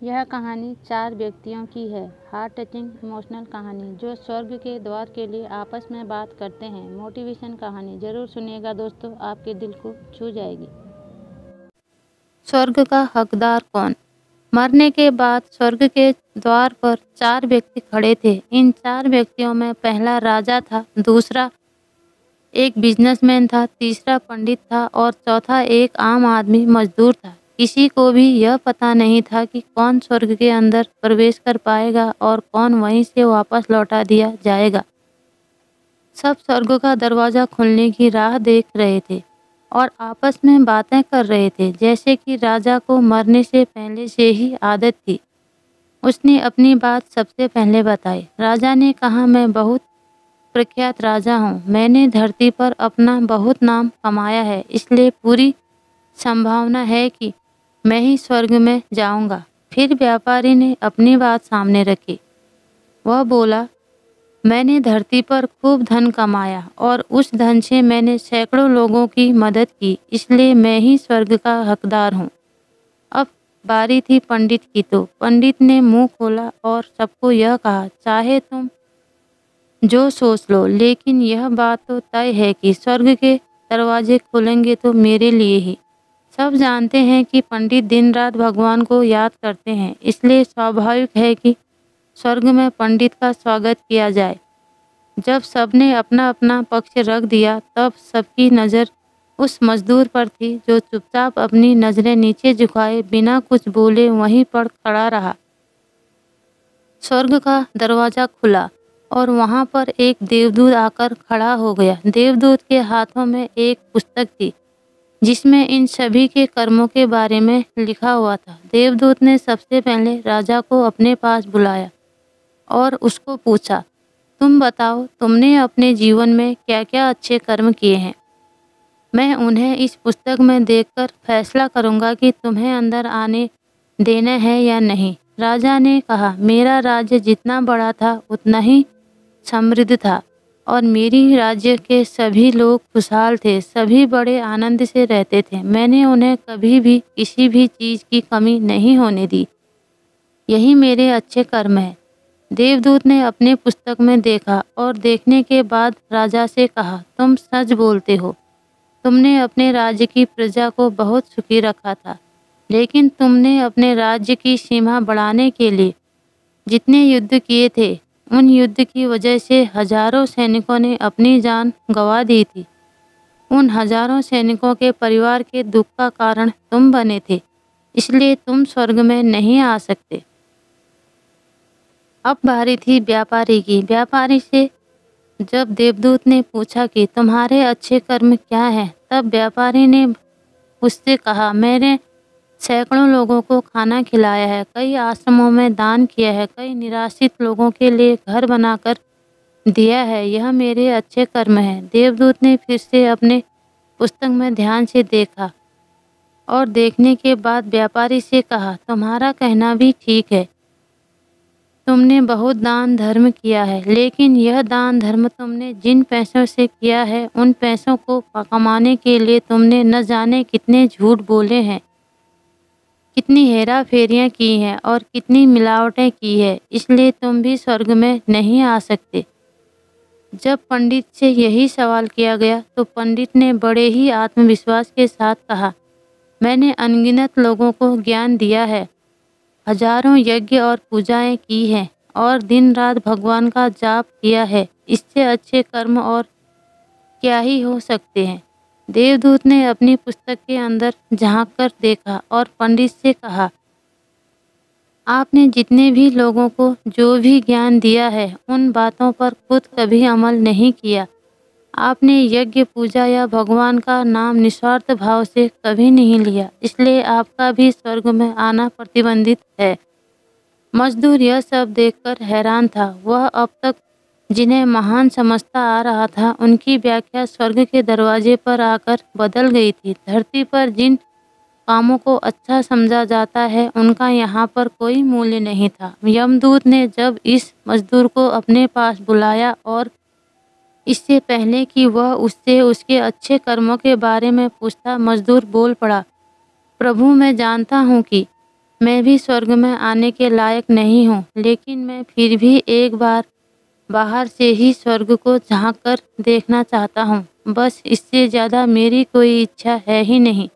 यह कहानी 4 व्यक्तियों की है। हार्ट टचिंग इमोशनल कहानी जो स्वर्ग के द्वार के लिए आपस में बात करते हैं। मोटिवेशन कहानी जरूर सुनिएगा दोस्तों, आपके दिल को छू जाएगी। स्वर्ग का हकदार कौन? मरने के बाद स्वर्ग के द्वार पर 4 व्यक्ति खड़े थे। इन 4 व्यक्तियों में पहला राजा था, दूसरा एक बिजनेसमैन था, तीसरा पंडित था और चौथा एक आम आदमी मजदूर था। किसी को भी यह पता नहीं था कि कौन स्वर्ग के अंदर प्रवेश कर पाएगा और कौन वहीं से वापस लौटा दिया जाएगा। सब स्वर्ग का दरवाजा खुलने की राह देख रहे थे और आपस में बातें कर रहे थे, जैसे कि राजा को मरने से पहले से ही आदत थी। उसने अपनी बात सबसे पहले बताई। राजा ने कहा, मैं बहुत प्रख्यात राजा हूँ। मैंने धरती पर अपना बहुत नाम कमाया है, इसलिए पूरी संभावना है कि मैं ही स्वर्ग में जाऊंगा। फिर व्यापारी ने अपनी बात सामने रखी। वह बोला, मैंने धरती पर खूब धन कमाया और उस धन से मैंने सैकड़ों लोगों की मदद की, इसलिए मैं ही स्वर्ग का हकदार हूँ। अब बारी थी पंडित की, तो पंडित ने मुंह खोला और सबको यह कहा, चाहे तुम जो सोच लो, लेकिन यह बात तो तय है कि स्वर्ग के दरवाजे खुलेंगे तो मेरे लिए ही। सब जानते हैं कि पंडित दिन रात भगवान को याद करते हैं, इसलिए स्वाभाविक है कि स्वर्ग में पंडित का स्वागत किया जाए। जब सबने अपना अपना पक्ष रख दिया, तब सबकी नज़र उस मजदूर पर थी जो चुपचाप अपनी नज़रें नीचे झुकाए बिना कुछ बोले वहीं पर खड़ा रहा। स्वर्ग का दरवाज़ा खुला और वहां पर एक देवदूत आकर खड़ा हो गया। देवदूत के हाथों में एक पुस्तक थी जिसमें इन सभी के कर्मों के बारे में लिखा हुआ था। देवदूत ने सबसे पहले राजा को अपने पास बुलाया और उसको पूछा, तुम बताओ, तुमने अपने जीवन में क्या क्या अच्छे कर्म किए हैं? मैं उन्हें इस पुस्तक में देखकर फैसला करूंगा कि तुम्हें अंदर आने देना है या नहीं। राजा ने कहा, मेरा राज्य जितना बड़ा था उतना ही समृद्ध था और मेरी राज्य के सभी लोग खुशहाल थे। सभी बड़े आनंद से रहते थे। मैंने उन्हें कभी भी किसी भी चीज़ की कमी नहीं होने दी। यही मेरे अच्छे कर्म है। देवदूत ने अपने पुस्तक में देखा और देखने के बाद राजा से कहा, तुम सच बोलते हो। तुमने अपने राज्य की प्रजा को बहुत सुखी रखा था, लेकिन तुमने अपने राज्य की सीमा बढ़ाने के लिए जितने युद्ध किए थे, उन युद्ध की वजह से हजारों सैनिकों ने अपनी जान गंवा दी थी। उन हजारों सैनिकों के परिवार के दुख का कारण तुम बने थे, इसलिए तुम स्वर्ग में नहीं आ सकते। अब बारी थी व्यापारी की। व्यापारी से जब देवदूत ने पूछा कि तुम्हारे अच्छे कर्म क्या हैं, तब व्यापारी ने उससे कहा, मैंने सैकड़ों लोगों को खाना खिलाया है, कई आश्रमों में दान किया है, कई निराश्रित लोगों के लिए घर बनाकर दिया है। यह मेरे अच्छे कर्म हैं। देवदूत ने फिर से अपने पुस्तक में ध्यान से देखा और देखने के बाद व्यापारी से कहा, तुम्हारा कहना भी ठीक है। तुमने बहुत दान धर्म किया है, लेकिन यह दान धर्म तुमने जिन पैसों से किया है, उन पैसों को कमाने के लिए तुमने न जाने कितने झूठ बोले हैं, कितनी हेरा फेरियाँ की हैं और कितनी मिलावटें की है, इसलिए तुम भी स्वर्ग में नहीं आ सकते। जब पंडित से यही सवाल किया गया तो पंडित ने बड़े ही आत्मविश्वास के साथ कहा, मैंने अनगिनत लोगों को ज्ञान दिया है, हजारों यज्ञ और पूजाएं की हैं और दिन रात भगवान का जाप किया है। इससे अच्छे कर्म और क्या ही हो सकते हैं। देवदूत ने अपनी पुस्तक के अंदर झांककर देखा और पंडित से कहा, आपने जितने भी लोगों को जो भी ज्ञान दिया है, उन बातों पर खुद कभी अमल नहीं किया। आपने यज्ञ पूजा या भगवान का नाम निस्वार्थ भाव से कभी नहीं लिया, इसलिए आपका भी स्वर्ग में आना प्रतिबंधित है। मजदूर यह सब देखकर हैरान था। वह अब तक जिन्हें महान समझता आ रहा था, उनकी व्याख्या स्वर्ग के दरवाजे पर आकर बदल गई थी। धरती पर जिन कामों को अच्छा समझा जाता है, उनका यहाँ पर कोई मूल्य नहीं था। यमदूत ने जब इस मजदूर को अपने पास बुलाया और इससे पहले कि वह उससे उसके अच्छे कर्मों के बारे में पूछता, मजदूर बोल पड़ा, प्रभु, मैं जानता हूँ कि मैं भी स्वर्ग में आने के लायक नहीं हूँ, लेकिन मैं फिर भी एक बार बाहर से ही स्वर्ग को झाँक कर देखना चाहता हूँ। बस इससे ज़्यादा मेरी कोई इच्छा है ही नहीं,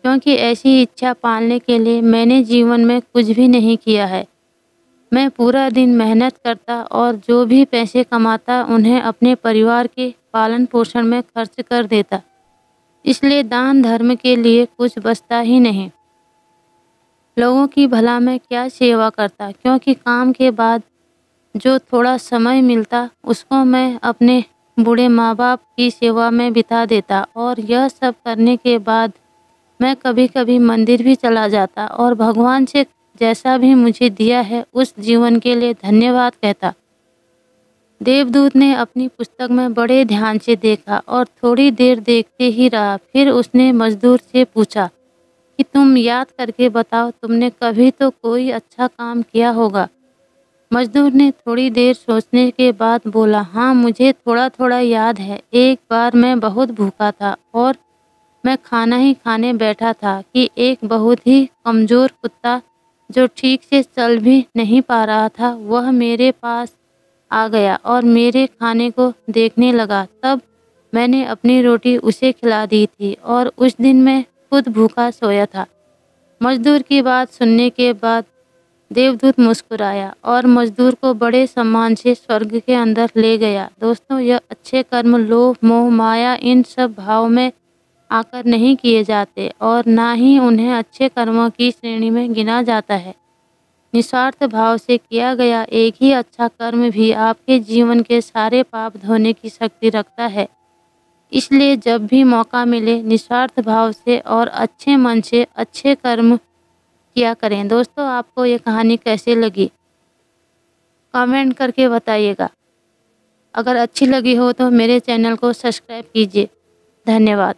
क्योंकि ऐसी इच्छा पालने के लिए मैंने जीवन में कुछ भी नहीं किया है। मैं पूरा दिन मेहनत करता और जो भी पैसे कमाता उन्हें अपने परिवार के पालन पोषण में खर्च कर देता। इसलिए दान धर्म के लिए कुछ बचता ही नहीं। लोगों की भला मैं क्या सेवा करता, क्योंकि काम के बाद जो थोड़ा समय मिलता उसको मैं अपने बूढ़े माँ बाप की सेवा में बिता देता। और यह सब करने के बाद मैं कभी कभी मंदिर भी चला जाता और भगवान से जैसा भी मुझे दिया है उस जीवन के लिए धन्यवाद कहता। देवदूत ने अपनी पुस्तक में बड़े ध्यान से देखा और थोड़ी देर देखते ही रहा। फिर उसने मजदूर से पूछा कि तुम याद करके बताओ, तुमने कभी तो कोई अच्छा काम किया होगा। मजदूर ने थोड़ी देर सोचने के बाद बोला, हाँ मुझे थोड़ा थोड़ा याद है। एक बार मैं बहुत भूखा था और मैं खाना ही खाने बैठा था कि एक बहुत ही कमज़ोर कुत्ता जो ठीक से चल भी नहीं पा रहा था वह मेरे पास आ गया और मेरे खाने को देखने लगा। तब मैंने अपनी रोटी उसे खिला दी थी और उस दिन मैं खुद भूखा सोया था। मजदूर की बात सुनने के बाद देवदूत मुस्कुराया और मजदूर को बड़े सम्मान से स्वर्ग के अंदर ले गया। दोस्तों, यह अच्छे कर्म लोभ मोह माया इन सब भाव में आकर नहीं किए जाते और ना ही उन्हें अच्छे कर्मों की श्रेणी में गिना जाता है। निस्वार्थ भाव से किया गया एक ही अच्छा कर्म भी आपके जीवन के सारे पाप धोने की शक्ति रखता है। इसलिए जब भी मौका मिले निस्वार्थ भाव से और अच्छे मन से अच्छे कर्म किया करें। दोस्तों, आपको ये कहानी कैसी लगी कमेंट करके बताइएगा। अगर अच्छी लगी हो तो मेरे चैनल को सब्सक्राइब कीजिए। धन्यवाद।